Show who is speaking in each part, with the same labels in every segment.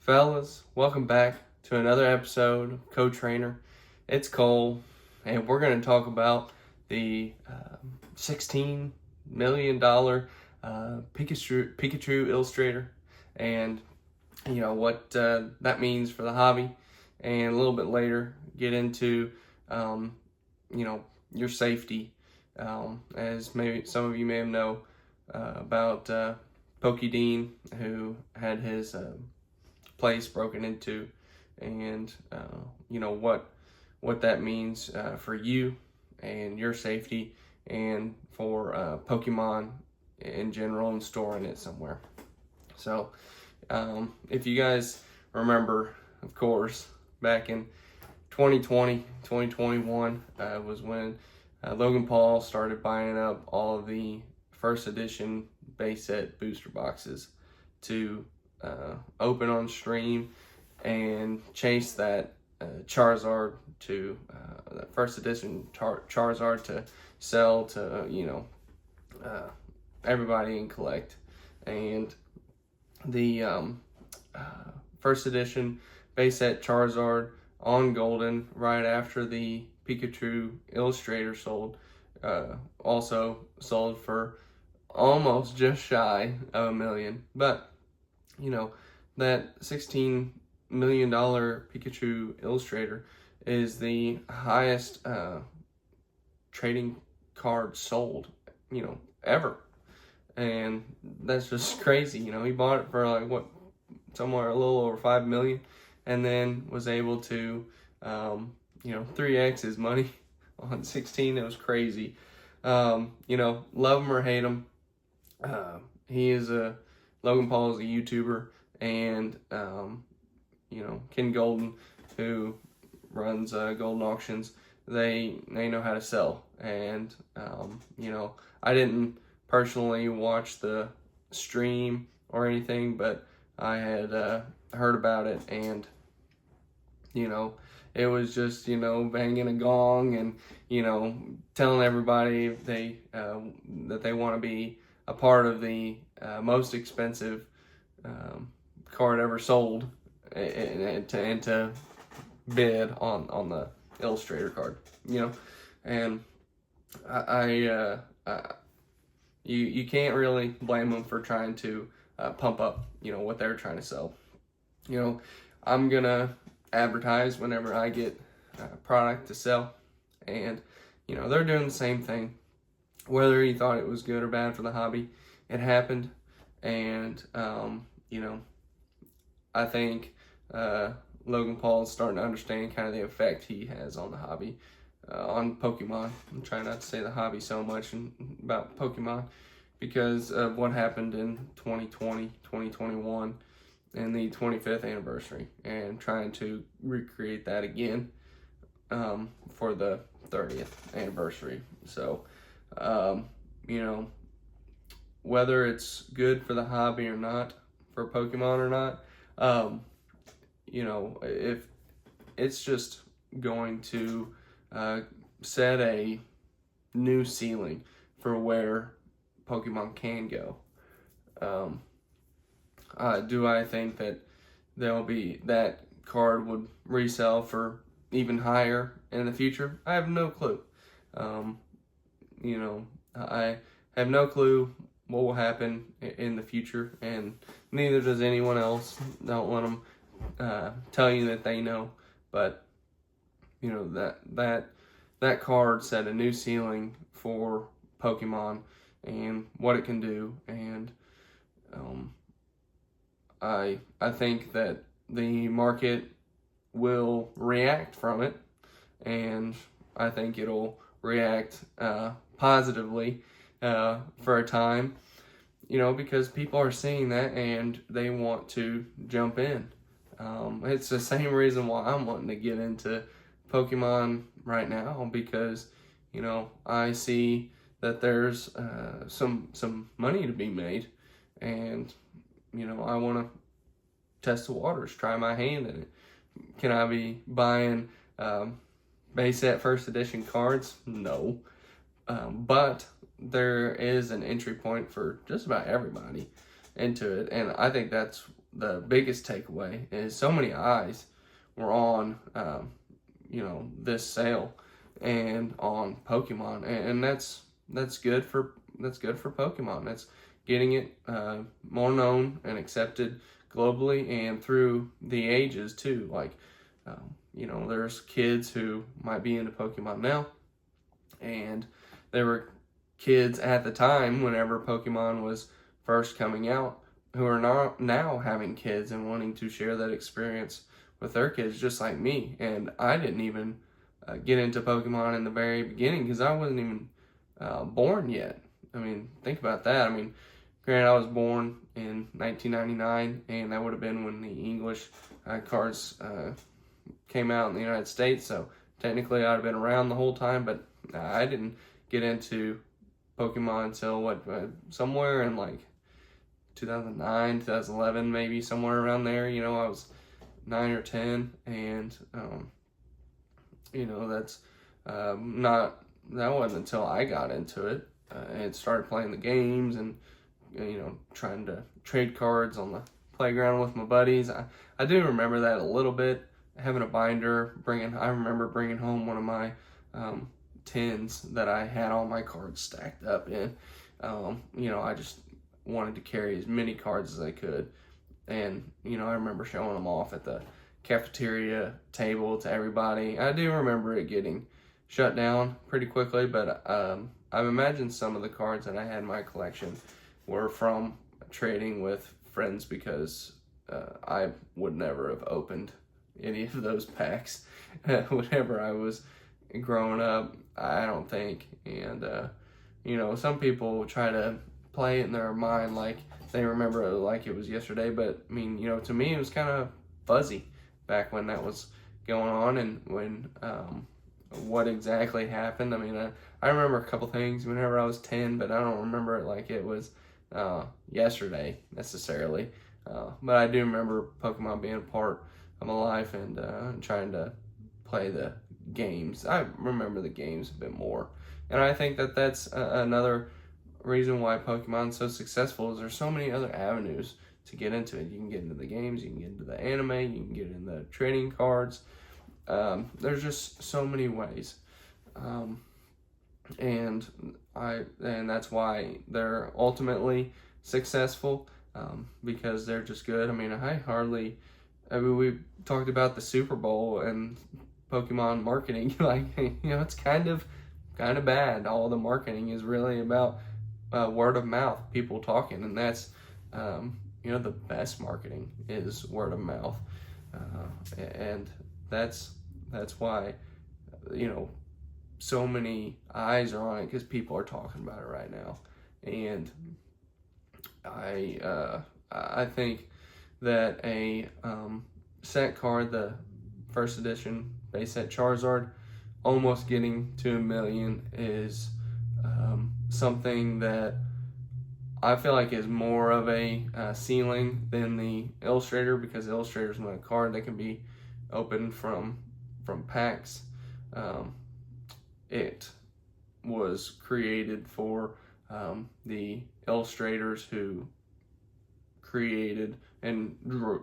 Speaker 1: Fellas, welcome back to another episode of Co-Trainer. It's Cole, and we're going to talk about the $16 million Pikachu Illustrator and what that means for the hobby, and a little bit later get into your safety, as maybe some of you may have know about PokeDean, who had his place broken into, and what that means for you and your safety, and for Pokemon in general, and storing it somewhere. So if you guys remember, of course, back in 2020, 2021 was when Logan Paul started buying up all of the first edition base set booster boxes to open on stream and chase that Charizard to that first edition Charizard to sell to everybody and collect. And the first edition base set Charizard on Golden, right after the Pikachu Illustrator sold, also sold for almost just shy of $1 million. But that $16 million Pikachu Illustrator is the highest trading card sold, ever. And that's just crazy. He bought it for somewhere a little over $5 million, and then was able to 3x his money on 16. It was crazy. Love him or hate him, he is Logan Paul is a YouTuber, and Ken Golden, who runs Golden Auctions, they know how to sell. And I didn't personally watch the stream or anything, but I had heard about it, and it was just banging a gong and telling everybody if they that they want to be a part of the most expensive card ever sold, and to bid on the Illustrator card, and you can't really blame them for trying to pump up what they're trying to sell. I'm gonna advertise whenever I get product to sell, and they're doing the same thing. Whether you thought it was good or bad for the hobby, it happened. And I think Logan Paul is starting to understand kind of the effect he has on the hobby, on Pokemon. I'm trying not to say the hobby so much about Pokemon, because of what happened in 2020, 2021, and the 25th anniversary, and trying to recreate that again for the 30th anniversary. So, whether it's good for the hobby or not, for Pokemon or not, if it's just going to set a new ceiling for where Pokemon can go. Do I think that that card would resell for even higher in the future? I have no clue. I have no clue what will happen in the future, and neither does anyone else. Don't let them tell you that they know. But that card set a new ceiling for Pokemon and what it can do, and I think that the market will react from it, and I think it'll react positively for a time, because people are seeing that and they want to jump in. It's the same reason why I'm wanting to get into Pokemon right now, because I see that there's some money to be made, and I want to test the waters, try my hand in it. Can I be buying base set first edition cards? No, but there is an entry point for just about everybody into it, and I think that's the biggest takeaway is so many eyes were on this sale and on Pokemon, and that's good for Pokemon. That's getting it more known and accepted globally and through the ages too. Like, there's kids who might be into Pokemon now, and there were kids at the time whenever Pokemon was first coming out who are now having kids and wanting to share that experience with their kids, just like me. And I didn't even get into Pokemon in the very beginning because I wasn't even born yet. I mean, think about that. I mean, granted, I was born in 1999, and that would have been when the English cards came out in the United States, so technically I'd have been around the whole time, but I didn't get into Pokemon until somewhere in like 2009, 2011, maybe somewhere around there. I was 9 or 10, and that wasn't until I got into it and started playing the games and trying to trade cards on the playground with my buddies. I do remember that a little bit, having a binder, I remember bringing home one of my tins that I had all my cards stacked up in. I just wanted to carry as many cards as I could, and I remember showing them off at the cafeteria table to everybody. I do remember it getting shut down pretty quickly, but I imagine some of the cards that I had in my collection were from trading with friends, because I would never have opened any of those packs whenever I was growing up, I don't think. And some people try to play it in their mind like they remember it like it was yesterday, but I mean, to me it was kind of fuzzy back when that was going on, and when what exactly happened. I mean, I remember a couple things whenever I was 10, but I don't remember it like it was yesterday necessarily. But I do remember Pokemon being a part of my life, and trying to play the games. I remember the games a bit more, and I think that that's another reason why Pokemon's so successful, is there's so many other avenues to get into it. You can get into the games, you can get into the anime, you can get in the trading cards. There's just so many ways, and that's why they're ultimately successful, because they're just good. I mean, we talked about the Super Bowl and Pokemon marketing. Like, it's kind of bad. All the marketing is really about word of mouth, people talking, and that's the best marketing is word of mouth, and that's why so many eyes are on it, because people are talking about it right now. And I think that a set card, the first edition base set Charizard, almost getting to 1 million is something that I feel like is more of a ceiling than the Illustrator, because the Illustrator is not a card that can be opened from packs. It was created for the illustrators who created and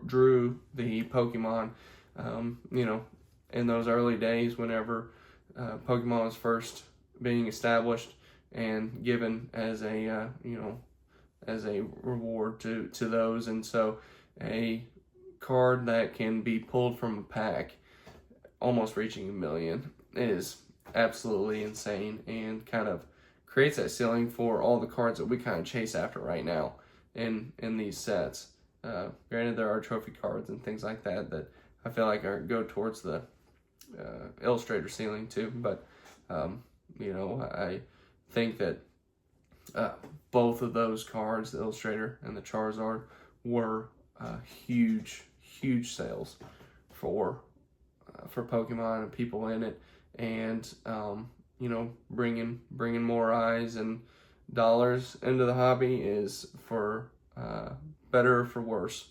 Speaker 1: drew the Pokemon, in those early days whenever Pokemon was first being established and given as a as a reward to those. And so a card that can be pulled from a pack almost reaching 1 million is absolutely insane, and kind of creates that ceiling for all the cards that we kind of chase after right now in these sets. Granted, there are trophy cards and things like that I feel like go towards the Illustrator ceiling too, but I think that both of those cards, the Illustrator and the Charizard, were huge sales for Pokemon and people in it, and bringing more eyes and dollars into the hobby is for better or for worse.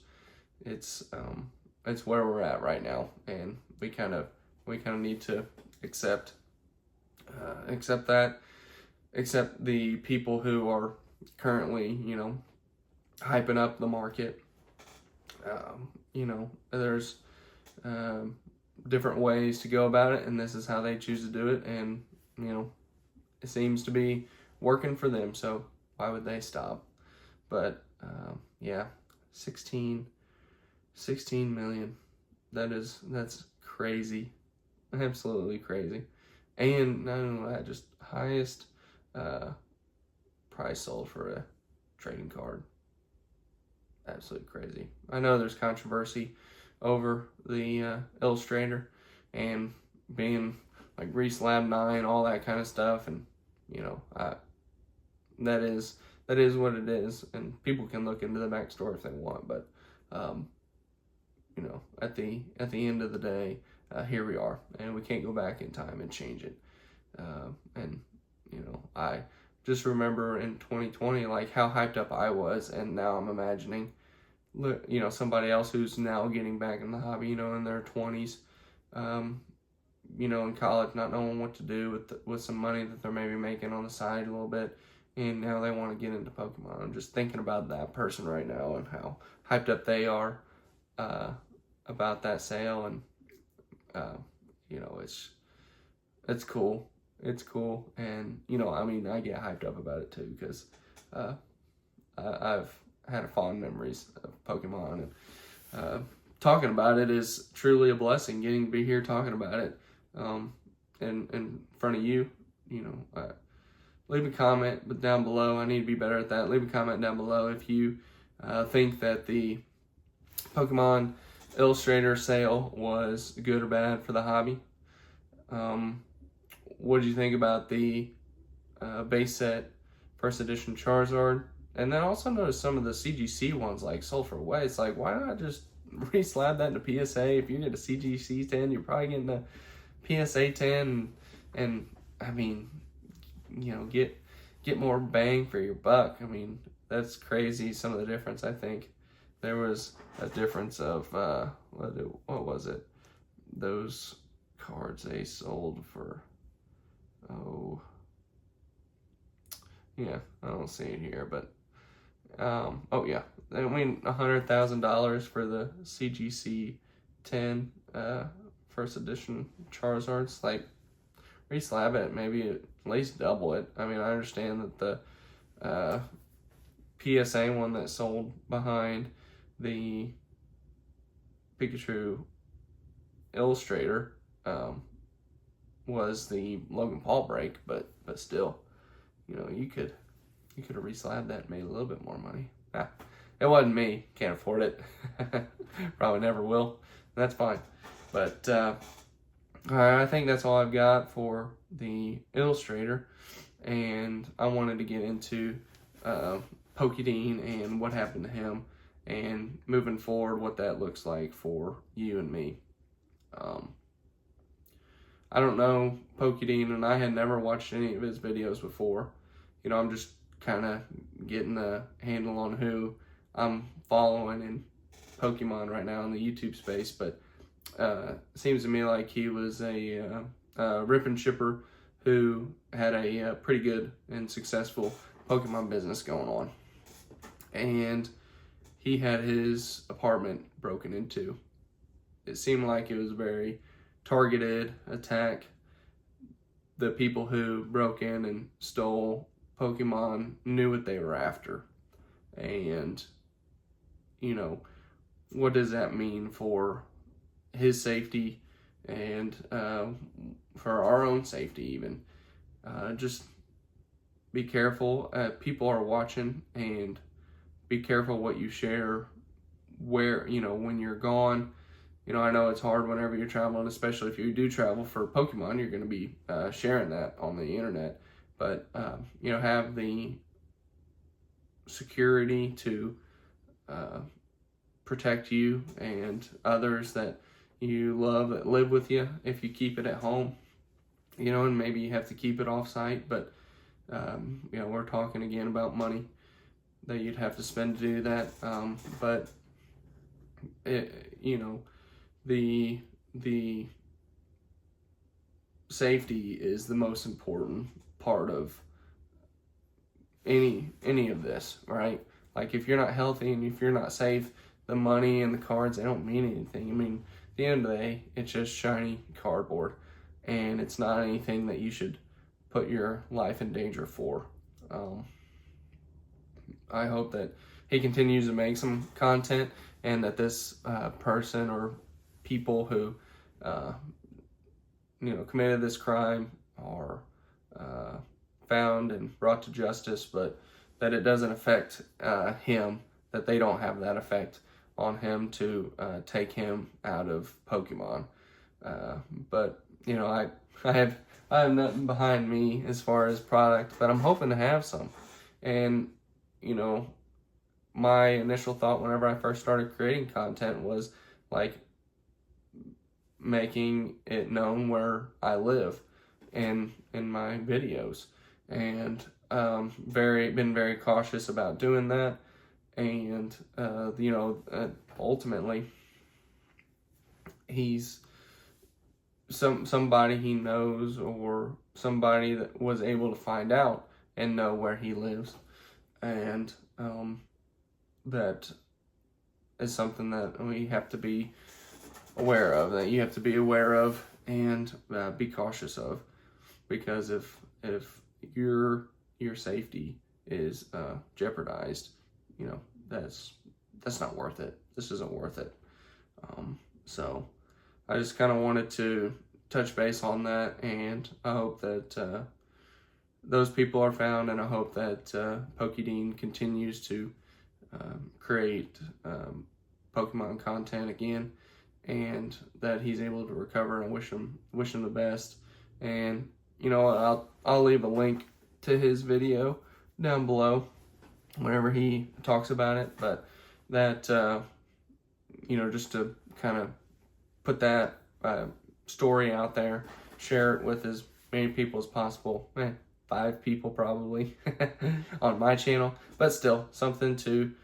Speaker 1: It's where we're at right now, and we kind of need to accept the people who are currently hyping up the market there's different ways to go about it, and this is how they choose to do it, and it seems to be working for them, so why would they stop? But yeah, 16 million. That's crazy, absolutely crazy. And not only that, just highest price sold for a trading card. Absolutely crazy. I know there's controversy over the Illustrator and being like Reese Lab 9, all that kind of stuff, and that is what it is, and people can look into the backstory if they want, but at the end of the day, here we are, and we can't go back in time and change it. And I just remember in 2020, like how hyped up I was, and now I'm imagining, somebody else who's now getting back in the hobby, in their 20s, in college, not knowing what to do with some money that they're maybe making on the side a little bit, and now they want to get into Pokemon. I'm just thinking about that person right now and how hyped up they are about that sale, and it's cool. It's cool, and I get hyped up about it too, because I've had fond memories of Pokemon, and talking about it is truly a blessing. Getting to be here talking about it in front of you, leave a comment down below. I need to be better at that. Leave a comment down below if you think that the Pokemon Illustrator sale was good or bad for the hobby. What did you think about the base set first edition Charizard? And then also notice some of the CGC ones like sold for way. It's like, why not just re-slab that into PSA? If you get a CGC 10, you're probably getting a PSA 10, and I mean, get more bang for your buck. I mean, that's crazy, some of the difference. I think there was a difference of what was it? Those cards they sold for, I don't see it here, but they win $100,000 for the CGC 10 first edition Charizards. Like, re-slab it, maybe at least double it. I mean, I understand that the PSA one that sold behind the Pikachu Illustrator was the Logan Paul break, but still, you could have re-slabbed that and made a little bit more money. It wasn't me, can't afford it. Probably never will. That's fine. But I think that's all I've got for the Illustrator, and I wanted to get into PokeDean and what happened to him, and moving forward what that looks like for you and me. I don't know PokeDean, and I had never watched any of his videos before. I'm just kind of getting a handle on who I'm following in Pokemon right now in the YouTube space, but it seems to me like he was a rip and shipper who had a pretty good and successful Pokemon business going on, and he had his apartment broken into. It seemed like it was a very targeted attack. The people who broke in and stole Pokemon knew what they were after, and what does that mean for his safety and for our own safety even? Just be careful. People are watching, and be careful what you share, where, when you're gone. I know it's hard whenever you're traveling, especially if you do travel for Pokemon, you're going to be sharing that on the internet. But, have the security to protect you and others that you love that live with you if you keep it at home, and maybe you have to keep it off site, but, we're talking again about money that you'd have to spend to do that. But, the safety is the most important part of any of this, right? Like, if you're not healthy and if you're not safe, the money and the cards, they don't mean anything. I mean, at the end of the day, it's just shiny cardboard, and it's not anything that you should put your life in danger for. I hope that he continues to make some content, and that this person or people who committed this crime are found and brought to justice, but that it doesn't affect him, that they don't have that effect on him to take him out of Pokemon. But I have nothing behind me as far as product, but I'm hoping to have some. And my initial thought whenever I first started creating content was like making it known where I live in my videos, and been very cautious about doing that. And ultimately he's somebody he knows, or somebody that was able to find out and know where he lives, and that is something that we have to be aware of, that you have to be aware of, and be cautious of, because if your safety is jeopardized, that's not worth it. This isn't worth it. So I just kind of wanted to touch base on that, and I hope that those people are found, and I hope that PokeDean continues to create Pokemon content again, and that he's able to recover. And wish him the best. And I'll leave a link to his video down below whenever he talks about it. But that just to kind of put that story out there, share it with as many people as possible. 5 people probably on my channel, but still something to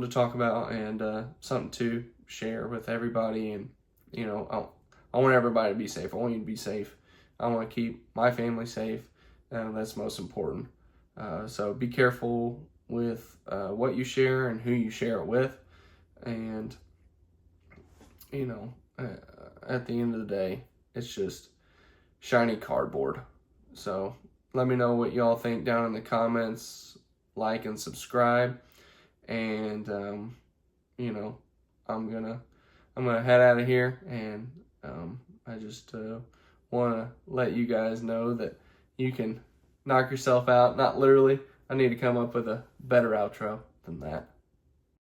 Speaker 1: talk about, and something to share with everybody. And I want everybody to be safe. I want you to be safe. I want to keep my family safe, and that's most important. So be careful with what you share and who you share it with. And at the end of the day, it's just shiny cardboard. So let me know what y'all think down in the comments. Like and subscribe. And I'm gonna head out of here, and I just want to let you guys know that you can knock yourself out. Not literally. I need to come up with a better outro than that.